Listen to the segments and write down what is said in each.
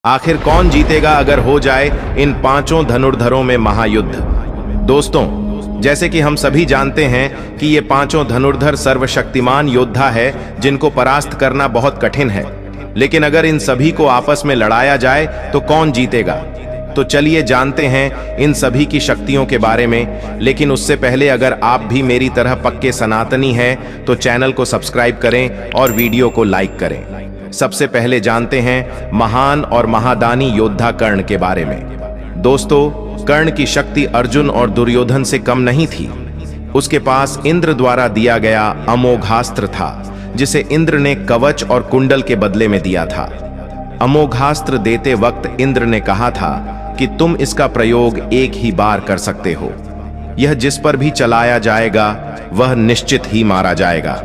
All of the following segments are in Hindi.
आखिर कौन जीतेगा अगर हो जाए इन पांचों धनुर्धरों में महायुद्ध। दोस्तों, जैसे कि हम सभी जानते हैं कि ये पांचों धनुर्धर सर्वशक्तिमान योद्धा है जिनको परास्त करना बहुत कठिन है। लेकिन अगर इन सभी को आपस में लड़ाया जाए तो कौन जीतेगा? तो चलिए जानते हैं इन सभी की शक्तियों के बारे में। लेकिन उससे पहले अगर आप भी मेरी तरह पक्के सनातनी हैं तो चैनल को सब्सक्राइब करें और वीडियो को लाइक करें। सबसे पहले जानते हैं महान और महादानी योद्धा कर्ण के बारे में। दोस्तों, कर्ण की शक्ति अर्जुन और दुर्योधन से कम नहीं थी। उसके पास इंद्र द्वारा दिया गया अमोघास्त्र था, जिसे इंद्र ने कवच और कुंडल के बदले में दिया था। अमोघास्त्र देते वक्त इंद्र ने कहा था कि तुम इसका प्रयोग एक ही बार कर सकते हो। यह जिस पर भी चलाया जाएगा वह निश्चित ही मारा जाएगा।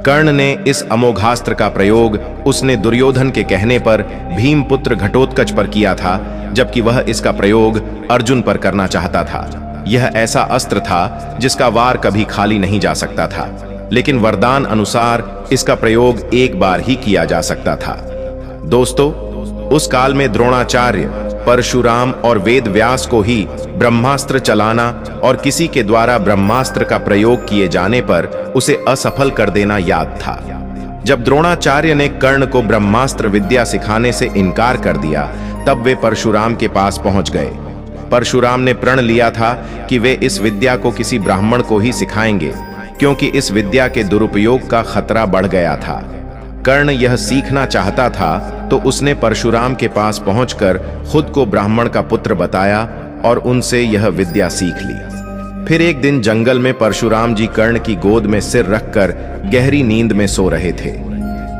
कर्ण ने इस अमोघास्त्र का प्रयोग उसने दुर्योधन के कहने पर भीमपुत्र घटोत्कच पर किया था, जबकि वह इसका प्रयोग अर्जुन पर करना चाहता था। यह ऐसा अस्त्र था जिसका वार कभी खाली नहीं जा सकता था, लेकिन वरदान अनुसार इसका प्रयोग एक बार ही किया जा सकता था। दोस्तों, उस काल में द्रोणाचार्य, परशुराम और वेद व्यास को ही ब्रह्मास्त्र चलाना और किसी के द्वारा ब्रह्मास्त्र का प्रयोग किए जाने पर उसे असफल कर देना याद था। जब द्रोणाचार्य ने कर्ण को ब्रह्मास्त्र विद्या सिखाने से इनकार कर दिया, तब वे परशुराम के पास पहुंच गए। परशुराम ने प्रण लिया था कि वे इस विद्या को किसी ब्राह्मण को ही सिखाएंगे, क्योंकि इस विद्या के दुरुपयोग का खतरा बढ़ गया था। कर्ण यह सीखना चाहता था तो उसने परशुराम के पास पहुंचकर खुद को ब्राह्मण का पुत्र बताया और उनसे यह विद्या सीख ली। फिर एक दिन जंगल में परशुराम जी कर्ण की गोद में सिर रखकर गहरी नींद में सो रहे थे।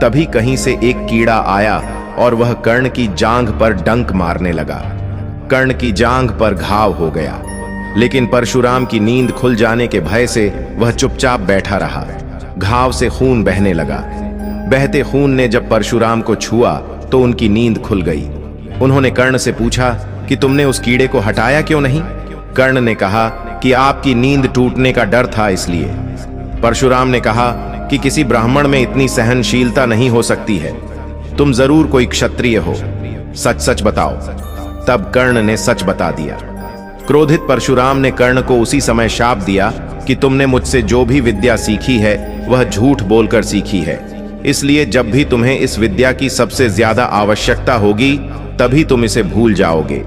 तभी कहीं से एक कीड़ा आया और वह कर्ण की जांघ पर डंक मारने लगा। कर्ण की जांघ पर घाव हो गया, लेकिन परशुराम की नींद खुल जाने के भय से वह चुपचाप बैठा रहा। घाव से खून बहने लगा। बहते खून ने जब परशुराम को छुआ तो उनकी नींद खुल गई। उन्होंने कर्ण से पूछा कि तुमने उस कीड़े को हटाया क्यों नहीं? कर्ण ने कहा कि आपकी नींद टूटने का डर था, इसलिए। परशुराम ने कहा कि किसी ब्राह्मण में इतनी सहनशीलता नहीं हो सकती है। तुम जरूर कोई क्षत्रिय हो, सच सच बताओ। तब कर्ण ने सच बता दिया। क्रोधित परशुराम ने कर्ण को उसी समय शाप दिया कि तुमने मुझसे जो भी विद्या सीखी है वह झूठ बोलकर सीखी है, इसलिए जब भी तुम्हें इस विद्या की सबसे ज्यादा आवश्यकता होगी तभी तुम इसे भूल जाओगे।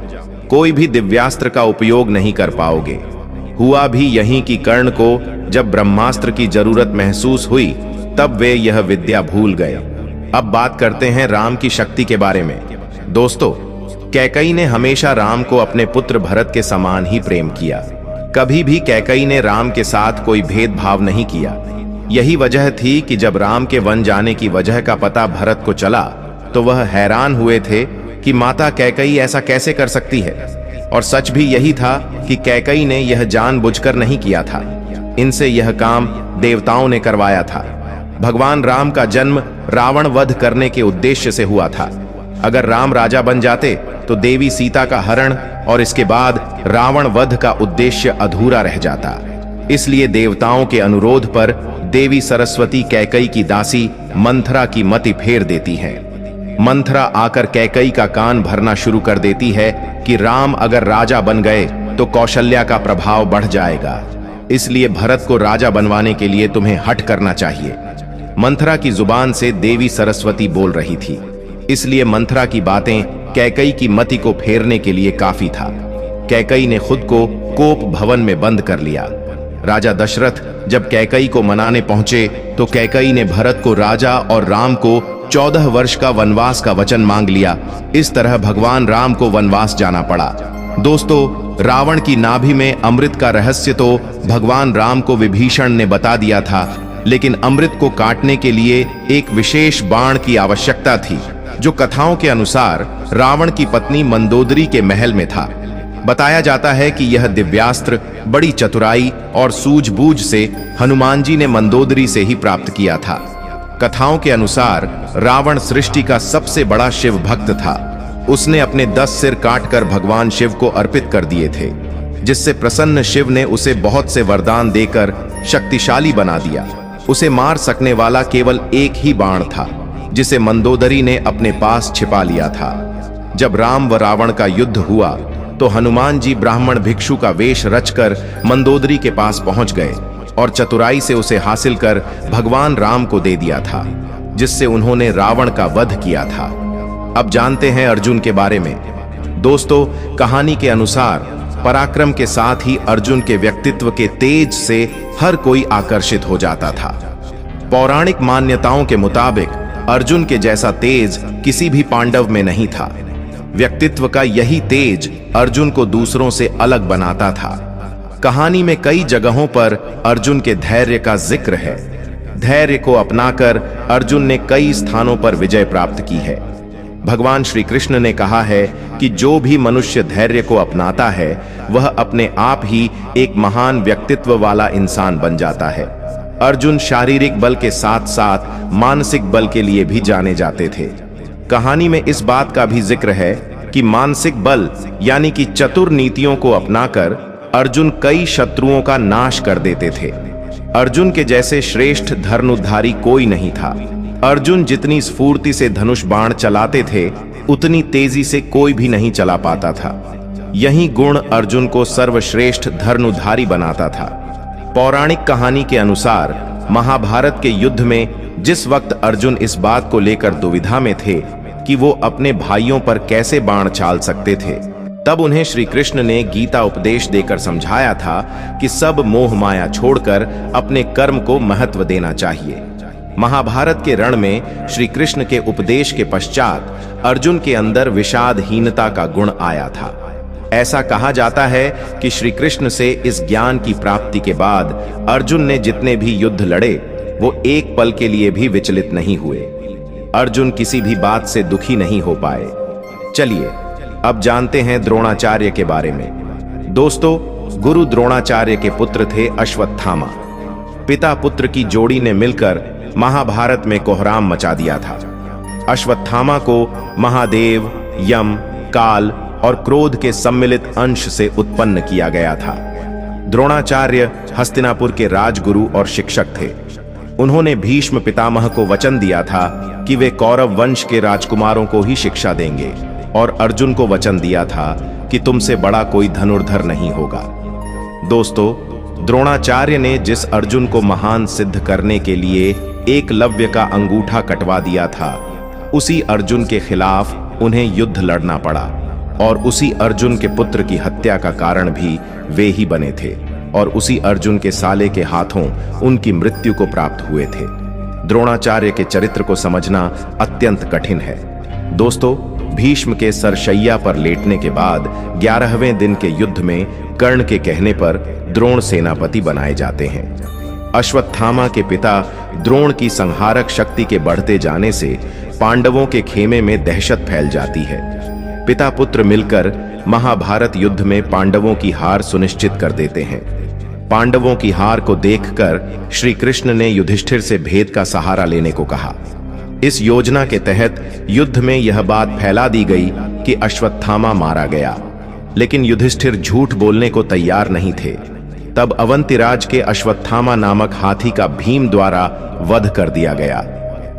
कोई भी दिव्यास्त्र का उपयोग नहीं कर पाओगे। हुआ भी यही कि कर्ण को जब ब्रह्मास्त्र की जरूरत महसूस हुई तब वे यह विद्या भूल गए। अब बात करते हैं राम की शक्ति के बारे में। दोस्तों, कैकई ने हमेशा राम को अपने पुत्र भरत के समान ही प्रेम किया। कभी भी कैकई ने राम के साथ कोई भेदभाव नहीं किया। यही वजह थी कि जब राम के वन जाने की वजह का पता भरत को चला तो वह हैरान हुए थे कि माता कैकई ऐसा कैसे कर सकती है। और सच भी यही था कि कैकई ने यह जानबूझकर नहीं किया था। इनसे यह काम देवताओं ने करवाया था। भगवान राम का जन्म रावण वध करने के उद्देश्य से हुआ था। अगर राम राजा बन जाते तो देवी सीता का हरण और इसके बाद रावण वध का उद्देश्य अधूरा रह जाता। इसलिए देवताओं के अनुरोध पर देवी सरस्वती कैकई की दासी मंथरा की मति फेर देती है। मंथरा आकर कैकई का कान भरना शुरू कर देती है कि राम अगर राजा बन गए तो कौशल्या का प्रभाव बढ़ जाएगा, इसलिए भरत को राजा बनवाने के लिए तुम्हें हठ करना चाहिए। मंथरा की जुबान से देवी सरस्वती बोल रही थी, इसलिए मंथरा की बातें कैकई की मति को फेरने के लिए काफी था। कैकई ने खुद को कोप भवन में बंद कर लिया। राजा दशरथ जब कैकई को मनाने पहुंचे तो कैकई ने भरत को राजा और राम को 14 वर्ष का वनवास का वचन मांग लिया। इस तरह भगवान राम को वनवास जाना पड़ा। दोस्तों, रावण की नाभि में अमृत का रहस्य तो भगवान राम को विभीषण ने बता दिया था, लेकिन अमृत को काटने के लिए एक विशेष बाण की आवश्यकता थी, जो कथाओं के अनुसार रावण की पत्नी मंदोदरी के महल में था। बताया जाता है कि यह दिव्यास्त्र बड़ी चतुराई और सूझबूझ से हनुमान जी ने मंदोदरी से ही प्राप्त किया था। कथाओं के अनुसार रावण सृष्टि का सबसे बड़ा शिव भक्त था। उसने अपने 10 सिर काटकर भगवान शिव को अर्पित कर दिए थे, जिससे प्रसन्न शिव ने उसे बहुत से वरदान देकर शक्तिशाली बना दिया। उसे मार सकने वाला केवल एक ही बाण था, जिसे मंदोदरी ने अपने पास छिपा लिया था। जब राम व रावण का युद्ध हुआ तो हनुमान जी ब्राह्मण भिक्षु का वेश रचकर मंदोदरी के पास पहुंच गए और चतुराई से उसे हासिल कर भगवान राम को दे दिया था, जिससे उन्होंने रावण का वध किया था। अब जानते हैं अर्जुन के बारे में। दोस्तों, कहानी के अनुसार पराक्रम के साथ ही अर्जुन के व्यक्तित्व के तेज से हर कोई आकर्षित हो जाता था। पौराणिक मान्यताओं के मुताबिक अर्जुन के जैसा तेज किसी भी पांडव में नहीं था। व्यक्तित्व का यही तेज अर्जुन को दूसरों से अलग बनाता था। कहानी में कई जगहों पर अर्जुन के धैर्य का जिक्र है। धैर्य को अपनाकर अर्जुन ने कई स्थानों पर विजय प्राप्त की है। भगवान श्री कृष्ण ने कहा है कि जो भी मनुष्य धैर्य को अपनाता है वह अपने आप ही एक महान व्यक्तित्व वाला इंसान बन जाता है। अर्जुन शारीरिक बल के साथ साथ मानसिक बल के लिए भी जाने जाते थे। कहानी में इस बात का भी जिक्र है कि मानसिक बल यानी कि चतुर नीतियों को अपनाकर अर्जुन कई शत्रुओं का नाश कर देते थे। अर्जुन के जैसे श्रेष्ठ धनुर्धारी कोई नहीं था। अर्जुन जितनी स्फूर्ति से धनुष बाण चलाते थे उतनी तेजी से कोई भी नहीं चला पाता था। यही गुण अर्जुन को सर्वश्रेष्ठ धनुर्धारी बनाता था। पौराणिक कहानी के अनुसार महाभारत के युद्ध में जिस वक्त अर्जुन इस बात को लेकर दुविधा में थे कि वो अपने भाइयों पर कैसे बाण चाल सकते थे, तब उन्हें श्री कृष्ण ने गीता उपदेश देकर समझाया था कि सब मोह माया छोड़कर अपने कर्म को महत्व देना चाहिए। महाभारत के रण में श्री कृष्ण के उपदेश के पश्चात अर्जुन के अंदर विषादहीनता का गुण आया था। ऐसा कहा जाता है कि श्री कृष्ण से इस ज्ञान की प्राप्ति के बाद अर्जुन ने जितने भी युद्ध लड़े वो एक पल के लिए भी विचलित नहीं हुए। अर्जुन किसी भी बात से दुखी नहीं हो पाए। चलिए अब जानते हैं द्रोणाचार्य के बारे में। दोस्तों, गुरु द्रोणाचार्य के पुत्र थे अश्वत्थामा। पिता पुत्र की जोड़ी ने मिलकर महाभारत में कोहराम मचा दिया था। अश्वत्थामा को महादेव, यम, काल और क्रोध के सम्मिलित अंश से उत्पन्न किया गया था। द्रोणाचार्य हस्तिनापुर के राजगुरु और शिक्षक थे। उन्होंने भीष्म पितामह को वचन दिया था कि वे कौरव वंश के राजकुमारों को ही शिक्षा देंगे और अर्जुन को वचन दिया था कि तुमसे बड़ा कोई धनुर्धर नहीं होगा। दोस्तों, द्रोणाचार्य ने जिस अर्जुन को महान सिद्ध करने के लिए एकलव्य का अंगूठा कटवा दिया था, उसी अर्जुन के खिलाफ उन्हें युद्ध लड़ना पड़ा और उसी अर्जुन के पुत्र की हत्या का कारण भी वे ही बने थे और उसी अर्जुन के साले के हाथों उनकी मृत्यु को प्राप्त हुए थे। द्रोणाचार्य के चरित्र को समझना अत्यंत कठिन है। दोस्तों, भीष्म के सरशैया पर लेटने के बाद 11वें दिन के युद्ध में कर्ण के कहने पर द्रोण सेनापति बनाए जाते हैं। अश्वत्थामा के पिता द्रोण की संहारक शक्ति के बढ़ते जाने से पांडवों के खेमे में दहशत फैल जाती है। पिता पुत्र मिलकर महाभारत युद्ध में पांडवों की हार सुनिश्चित कर देते हैं। पांडवों की हार को देखकर श्री कृष्ण ने युधिष्ठिर से भेद का सहारा लेने को कहा। इस योजना के तहत युद्ध में यह बात फैला दी गई कि अश्वत्थामा मारा गया, लेकिन युधिष्ठिर झूठ बोलने को तैयार नहीं थे। तब अवंतिराज के अश्वत्थामा नामक हाथी का भीम द्वारा वध कर दिया गया।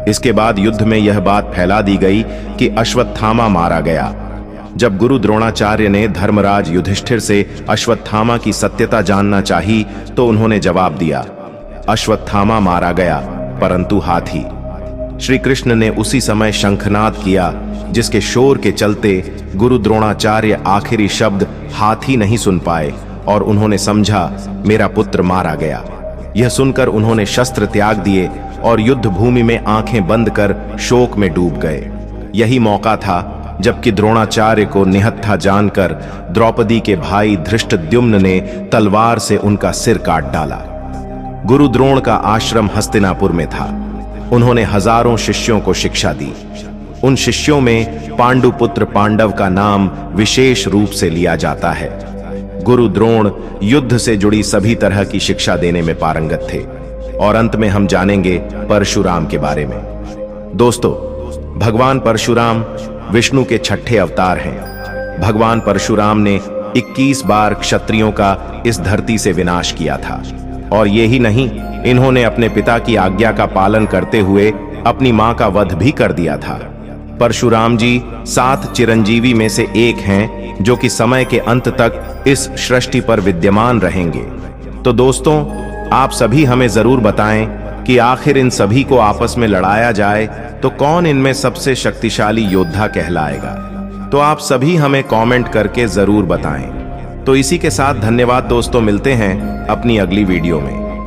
इसके बाद युद्ध में यह बात फैला दी गई कि अश्वत्थामा मारा गया। जब गुरु द्रोणाचार्य ने धर्मराज युधिष्ठिर से अश्वत्थामा की सत्यता जानना चाही तो उन्होंने जवाब दिया, अश्वत्थामा मारा गया परंतु हाथी। श्री कृष्ण ने उसी समय शंखनाद किया, जिसके शोर के चलते गुरु द्रोणाचार्य आखिरी शब्द हाथी नहीं सुन पाए और उन्होंने समझा मेरा पुत्र मारा गया। यह सुनकर उन्होंने शस्त्र त्याग दिए और युद्ध भूमि में आंखें बंद कर शोक में डूब गए। यही मौका था जबकि द्रोणाचार्य को निहत्था जानकर द्रौपदी के भाई धृष्टद्युम्न ने तलवार से उनका सिर काट डाला। गुरु द्रोण का आश्रम हस्तिनापुर में था। उन्होंने हजारों शिष्यों को शिक्षा दी। उन शिष्यों में पांडुपुत्र पांडव का नाम विशेष रूप से लिया जाता है। गुरु द्रोण युद्ध से जुड़ी सभी तरह की शिक्षा देने में पारंगत थे। और अंत में हम जानेंगे परशुराम के बारे में। दोस्तों, भगवान परशुराम विष्णु के छठे अवतार हैं। भगवान परशुराम ने 21 बार क्षत्रियों का इस धरती से विनाश किया था। और ये ही नहीं, इन्होंने अपने पिता की आज्ञा का पालन करते हुए अपनी मां का वध भी कर दिया था। परशुराम जी 7 चिरंजीवी में से एक हैं जो कि समय के अंत तक इस सृष्टि पर विद्यमान रहेंगे। तो दोस्तों, आप सभी हमें जरूर बताएं कि आखिर इन सभी को आपस में लड़ाया जाए तो कौन इनमें सबसे शक्तिशाली योद्धा कहलाएगा। तो आप सभी हमें कमेंट करके जरूर बताएं। तो इसी के साथ धन्यवाद दोस्तों, मिलते हैं अपनी अगली वीडियो में।